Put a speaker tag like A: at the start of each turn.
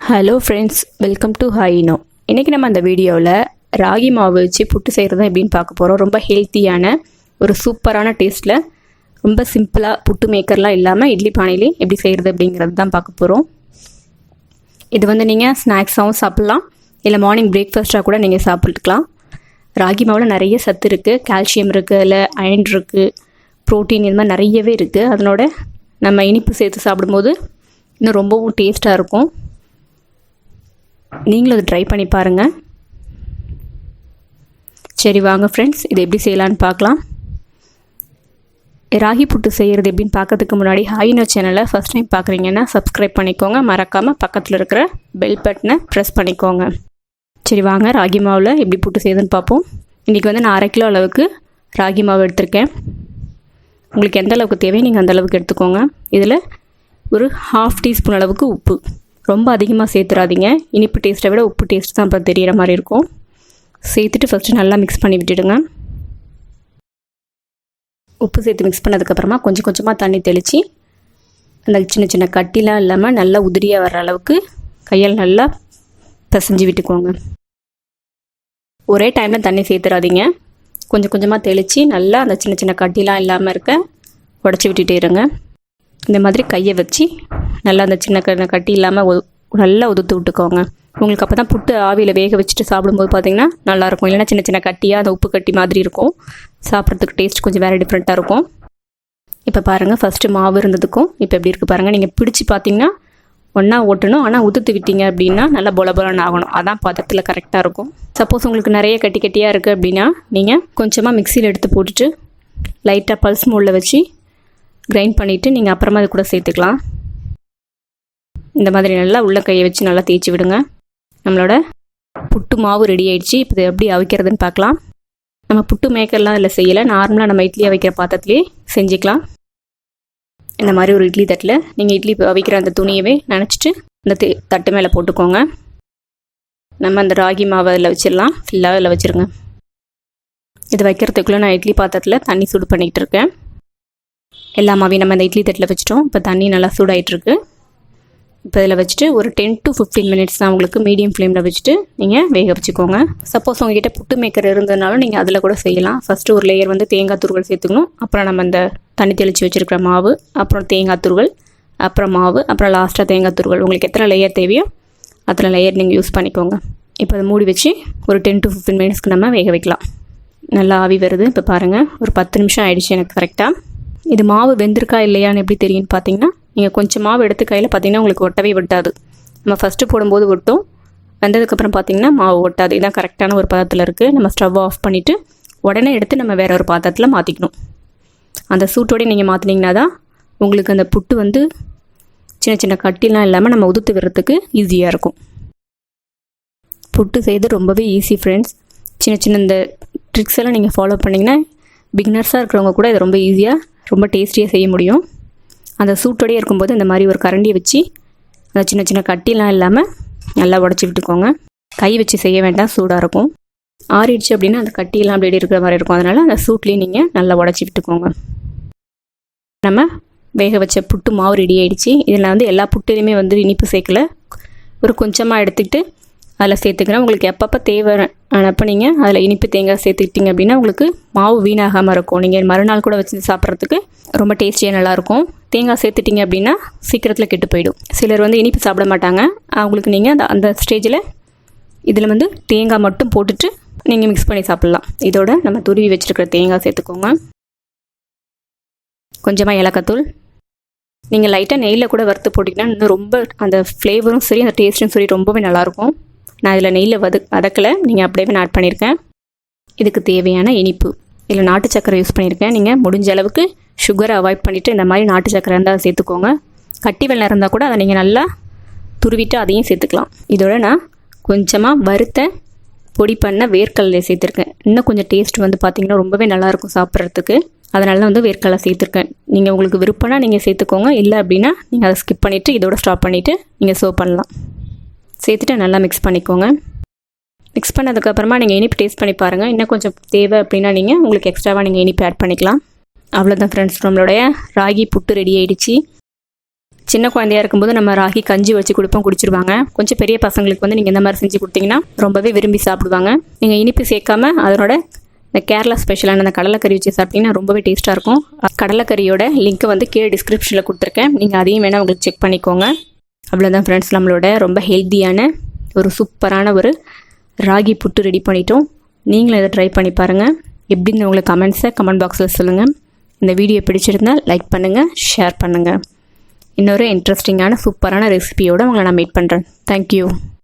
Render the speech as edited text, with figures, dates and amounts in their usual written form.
A: Hello friends, welcome to Hi-Inno. இன்றைக்கி நம்ம அந்த வீடியோவில் ராகி மாவு வச்சு புட்டு செய்கிறது எப்படின்னு பார்க்க போகிறோம். ரொம்ப ஹெல்த்தியான ஒரு சூப்பரான டேஸ்ட்டில் ரொம்ப சிம்பிளாக புட்டு மேக்கர்லாம் இல்லாமல் இட்லி பானையிலே எப்படி செய்கிறது அப்படிங்கிறது தான் பார்க்க போகிறோம். இது நீங்கள் ஸ்நாக்ஸாகவும் சாப்பிட்லாம், இல்லை மார்னிங் பிரேக்ஃபாஸ்ட்டாக கூட நீங்கள் சாப்பிட்டுக்கலாம். ராகி மாவில் நிறைய சத்து இருக்குது, கால்சியம் இருக்குது, அதில் அயன் இருக்குது, ப்ரோட்டீன், இது மாதிரி நிறையவே இருக்குது. அதனோட நம்ம இனிப்பு சேர்த்து சாப்பிடும்போது இன்னும் ரொம்பவும் டேஸ்ட்டாக இருக்கும். நீங்களும் அதை ட்ரை பண்ணி பாருங்கள். சரி வாங்க ஃப்ரெண்ட்ஸ், இது எப்படி செய்யலான்னு பார்க்கலாம். ராகி புட்டு செய்கிறது எப்படின்னு பார்க்கறதுக்கு முன்னாடி Hi-Inno சேனலை ஃபஸ்ட் டைம் பார்க்குறீங்கன்னா சப்ஸ்கிரைப் பண்ணிக்கோங்க. மறக்காமல் பக்கத்தில் இருக்கிற பெல் பட்டனை ப்ரெஸ் பண்ணிக்கோங்க. சரி வாங்க ராகி மாவில் எப்படி புட்டு செய்யுதுன்னு பார்ப்போம். இன்றைக்கி நான் 1/2 கிலோ அளவுக்கு ராகி மாவு எடுத்திருக்கேன். உங்களுக்கு எந்த அளவுக்கு தேவையோ நீங்கள் அந்த அளவுக்கு எடுத்துக்கோங்க. இதில் ஒரு 1/2 டீஸ்பூன் அளவுக்கு உப்பு, ரொம்ப அதிகமாக சேர்த்துறாதீங்க. இனிப்பு டேஸ்ட்டை விட உப்பு டேஸ்ட் தான் இப்போ தெரிகிற மாதிரி இருக்கும். சேர்த்துட்டு ஃபஸ்ட்டு நல்லா மிக்ஸ் பண்ணி விட்டுடுங்க. உப்பு சேர்த்து மிக்ஸ் பண்ணதுக்கப்புறமா கொஞ்சம் கொஞ்சமாக தண்ணி தெளித்து அந்த சின்ன சின்ன கட்டிலாம் இல்லாமல் நல்லா உதிரியாக வர்ற அளவுக்கு கையால் நல்லா பிசைஞ்சு விட்டுக்கோங்க. ஒரே டைமில் தண்ணி சேர்த்துறாதீங்க. கொஞ்சம் கொஞ்சமாக தெளித்து நல்லா அந்த சின்ன சின்ன கட்டிலாம் இல்லாமல் இருக்க உடச்சி விட்டுட்டே இருங்க. இந்த மாதிரி கையை வச்சு நல்லா அந்த சின்ன கட்டி இல்லாமல் நல்லா உதுத்து விட்டுக்கோங்க. உங்களுக்கு அப்போ தான் புட்டு ஆவியில் வேக வச்சுட்டு சாப்பிடும்போது பார்த்திங்கன்னா நல்லாயிருக்கும். இல்லைனா சின்ன சின்ன கட்டியாக அந்த உப்பு கட்டி மாதிரி இருக்கும். சாப்பிட்றதுக்கு டேஸ்ட் கொஞ்சம் வேறு டிஃப்ரெண்ட்டாக இருக்கும். இப்போ பாருங்கள், ஃபஸ்ட்டு மாவு இருந்ததுக்கும் இப்போ எப்படி இருக்குது பாருங்கள். நீங்கள் பிடிச்சி பார்த்தீங்கன்னா ஒன்றா ஓட்டணும், ஆனால் உதுத்து விட்டீங்க அப்படின்னா நல்லா பொலபொலன்னு ஆகணும். அதான் பதத்தில் கரெக்டாக இருக்கும். சப்போஸ் உங்களுக்கு நிறைய கட்டி கட்டியாக இருக்குது அப்படின்னா நீங்கள் கொஞ்சமாக மிக்சியில் எடுத்து போட்டுட்டு லைட்டாக பல்ஸ் மோடில் வச்சு கிரைண்ட் பண்ணிவிட்டு நீங்கள் அப்புறமா அது கூட சேர்த்துக்கலாம். இந்த மாதிரி நல்லா உள்ள கையை வச்சு நல்லா தேய்ச்சி விடுங்க. நம்மளோட புட்டு மாவு ரெடி ஆகிடுச்சு. இப்போ எப்படி அவிக்கிறதுன்னு பார்க்கலாம். நம்ம புட்டு மேக்கர்லாம் இதில் செய்யலை, நார்மலாக நம்ம இட்லி அவிக்கிற பாத்திரத்துலேயே செஞ்சுக்கலாம். இந்த மாதிரி ஒரு இட்லி தட்டில் நீங்கள் இட்லி அவிக்கிற அந்த துணியவே நினச்சிட்டு அந்த தட்டு மேலே போட்டுக்கோங்க. நம்ம அந்த ராகி மாவை அதில் வச்சிடலாம். ஃபுல்லாக அதில் வச்சுருங்க. இது வைக்கிறதுக்குள்ளே நான் இட்லி பாத்திரத்தில் தண்ணி சூடு பண்ணிக்கிட்டு இருக்கேன். எல்லா மாவையும் நம்ம அந்த இட்லி தட்டில் வச்சுட்டோம். இப்போ தண்ணி நல்லா சூடாகிட்டுருக்கு. இப்போ இதில் வச்சுட்டு ஒரு 10 to 15 மினிட்ஸ் தான் உங்களுக்கு மீடியம் ஃப்ளேமில் வச்சுட்டு நீங்கள் வேக வச்சுக்கோங்க. சப்போஸ் உங்கள்கிட்ட புட்டு மேக்கர் இருந்ததுனாலும் நீங்கள் அதில் கூட செய்யலாம். ஃபஸ்ட்டு ஒரு லேயர் தேங்காய் துருவல் சேர்த்துக்கணும். அப்புறம் நம்ம அந்த தண்ணி தெளித்து வச்சுருக்கிற மாவு, அப்புறம் தேங்காய் துருவல், அப்புறம் மாவு, அப்புறம் லாஸ்ட்டாக தேங்காய் துருவல். உங்களுக்கு எத்தனை லேயர் தேவையோ அத்தனை லேயர் நீங்கள் யூஸ் பண்ணிக்கோங்க. இப்போ அதை மூடி வச்சு ஒரு 10 to 15 மினிட்ஸ்க்கு நம்ம வேக வைக்கலாம். நல்லா ஆவி வருது. இப்போ பாருங்கள், ஒரு 10 நிமிஷம் ஆகிடுச்சு எனக்கு கரெக்டாக. இது மாவு வெந்திருக்கா இல்லையான்னு எப்படி தெரியும்னு பார்த்தீங்கன்னா, நீங்கள் கொஞ்சம் மாவு எடுத்து கையில் பார்த்தீங்கன்னா உங்களுக்கு ஒட்டவே ஒட்டாது. நம்ம ஃபஸ்ட்டு போடும்போது ஒட்டும், வெந்ததுக்கப்புறம் பார்த்தீங்கன்னா மாவு ஒட்டாது. இதுதான் கரெக்டான ஒரு பதத்தில் இருக்குது. நம்ம ஸ்டவ் ஆஃப் பண்ணிவிட்டு உடனே எடுத்து நம்ம வேறு ஒரு பாத்திரத்தில் மாற்றிக்கணும். அந்த சூட்டோடய நீங்கள் மாற்றினீங்கன்னா தான் உங்களுக்கு அந்த புட்டு சின்ன சின்ன கட்டிலாம் இல்லாமல் நம்ம உதுத்து விடுறதுக்கு ஈஸியாக இருக்கும். புட்டு செய்து ரொம்பவே ஈஸி ஃப்ரெண்ட்ஸ். சின்ன சின்ன இந்த ட்ரிக்ஸ் எல்லாம் நீங்கள் ஃபாலோ பண்ணிங்கன்னா பிகினர்ஸாக இருக்கிறவங்க கூட இதை ரொம்ப ஈஸியாக ரொம்ப டேஸ்டியாக செய்ய முடியும். அந்த சூட்டோடையே இருக்கும்போது இந்த மாதிரி ஒரு கரண்டியை வச்சு அந்த சின்ன சின்ன கட்டிலாம் இல்லாமல் நல்லா உடச்சி விட்டுக்கோங்க. கை வச்சு செய்ய வேண்டாம், சூடாக இருக்கும். ஆறிடுச்சு அப்படின்னா அந்த கட்டியெல்லாம் அப்படி இருக்கிற மாதிரி இருக்கும். அதனால் அந்த சூட்லேயே நீங்கள் நல்லா உடச்சி விட்டுக்கோங்க. நம்ம வேக வச்ச புட்டு மாவு ரெடி ஆகிடுச்சு. இதில் எல்லா புட்டுலையுமே இனிப்பு சேர்க்கல, ஒரு கொஞ்சமாக எடுத்துக்கிட்டு அதில் சேர்த்துக்கிறேன். உங்களுக்கு எப்பப்போ தேவையானப்போ நீங்கள் அதில் இனிப்பு தேங்காய் சேர்த்துக்கிட்டிங்க அப்படின்னா உங்களுக்கு மாவு வீணாகாமல் இருக்கும். நீங்கள் மறுநாள் கூட வச்சு சாப்பிட்றதுக்கு ரொம்ப டேஸ்டியாக நல்லாயிருக்கும். தேங்காய் சேர்த்துட்டிங்க அப்படின்னா சீக்கிரத்தில் கெட்டு போயிடும். சிலர் இனிப்பு சாப்பிட மாட்டாங்க. அவங்களுக்கு நீங்கள் அந்த ஸ்டேஜில் இதில் தேங்காய் மட்டும் போட்டுட்டு நீங்கள் மிக்ஸ் பண்ணி சாப்பிட்லாம். இதோட நம்ம துருவி வச்சுருக்கிற தேங்காய் சேர்த்துக்கோங்க. கொஞ்சமாக ஏலக்காத்தூள். நீங்கள் லைட்டாக நெய்யில் கூட வறுத்து போட்டிங்கன்னா இன்னும் ரொம்ப அந்த ஃப்ளேவரும் சரி அந்த டேஸ்ட்டும் சரி ரொம்பவே நல்லாயிருக்கும். நான் இதில் நெய்யில் வதக்கலை, நீங்கள் அப்படியே நான் ஆட் பண்ணியிருக்கேன். இதுக்கு தேவையான இனிப்பு இதில் நாட்டு சக்கரை யூஸ் பண்ணியிருக்கேன். நீங்கள் முடிஞ்ச அளவுக்கு சுகரை அவாய்ட் பண்ணிவிட்டு இந்த மாதிரி நாட்டு சக்கரை இருந்தால் சேர்த்துக்கோங்க. கட்டி வெல்லம் இருந்தால் கூட அதை நீங்கள் நல்லா துருவிட்டு அதையும் சேர்த்துக்கலாம். இதோட நான் கொஞ்சமாக வறுத்த பொடி பண்ண வேர்க்கடலை சேர்த்துருக்கேன். இன்னும் கொஞ்சம் டேஸ்ட் பார்த்திங்கன்னா ரொம்பவே நல்லாயிருக்கும் சாப்பிட்றதுக்கு. அதனால தான் வேர்க்கடலை சேர்த்துருக்கேன். நீங்கள் உங்களுக்கு விருப்பம்னா நீங்கள் சேர்த்துக்கோங்க, இல்லை அப்படின்னா நீங்கள் அதை ஸ்கிப் பண்ணிவிட்டு இதோட ஸ்டாப் பண்ணிவிட்டு நீங்கள் சர்வ் பண்ணலாம். சேர்த்துட்டு நல்லா மிக்ஸ் பண்ணிக்கோங்க. மிக்ஸ் பண்ணதுக்கப்புறமா நீங்கள் இனிப்பு டேஸ்ட் பண்ணி பாருங்கள். இன்னும் கொஞ்சம் தேவை அப்படின்னா நீங்கள் உங்களுக்கு எக்ஸ்ட்ராவாக நீங்கள் இனிப்பு ஆட் பண்ணிக்கலாம். அவ்வளோதான் ஃப்ரெண்ட்ஸ், நம்மளுடைய ராகி புட்டு ரெடி ஆகிடுச்சு. சின்ன குழந்தையாக இருக்கும்போது நம்ம ராகி கஞ்சி வச்சு கொடுப்போம், குடிச்சிருவாங்க. கொஞ்சம் பெரிய பசங்களுக்கு வந்து நீங்கள் இந்த மாதிரி செஞ்சு கொடுத்தீங்கன்னா ரொம்பவே விரும்பி சாப்பிடுவாங்க. நீங்கள் இனிப்பு சேர்க்காம அதனோட இந்த கேரளா ஸ்பெஷலான அந்த கடலைக்கறி வச்சு சாப்பிட்டிங்கன்னா ரொம்பவே டேஸ்ட்டாக இருக்கும். கடலைக்கறியோட லிங்க்கை வந்து கீழே டிஸ்கிரிப்ஷனில் கொடுத்துருக்கேன், நீங்கள் அதையும் வேணால் உங்களுக்கு செக் பண்ணிக்கோங்க. அவ்வளோதான் ஃப்ரெண்ட்ஸ், நம்மளோட ரொம்ப ஹெல்த்தியான ஒரு சூப்பரான ஒரு ராகி புட்டு ரெடி பண்ணிட்டோம். நீங்களும் இதை ட்ரை பண்ணி பாருங்கள். எப்படின்னு உங்களுக்கு கமெண்ட் பாக்ஸில் சொல்லுங்கள். இந்த வீடியோ பிடிச்சிருந்தால் லைக் பண்ணுங்கள், ஷேர் பண்ணுங்கள். இன்னொரு இன்ட்ரெஸ்டிங்கான சூப்பரான ரெசிபியோடு உங்களை நான் மீட் பண்ணுறேன். தேங்க்யூ.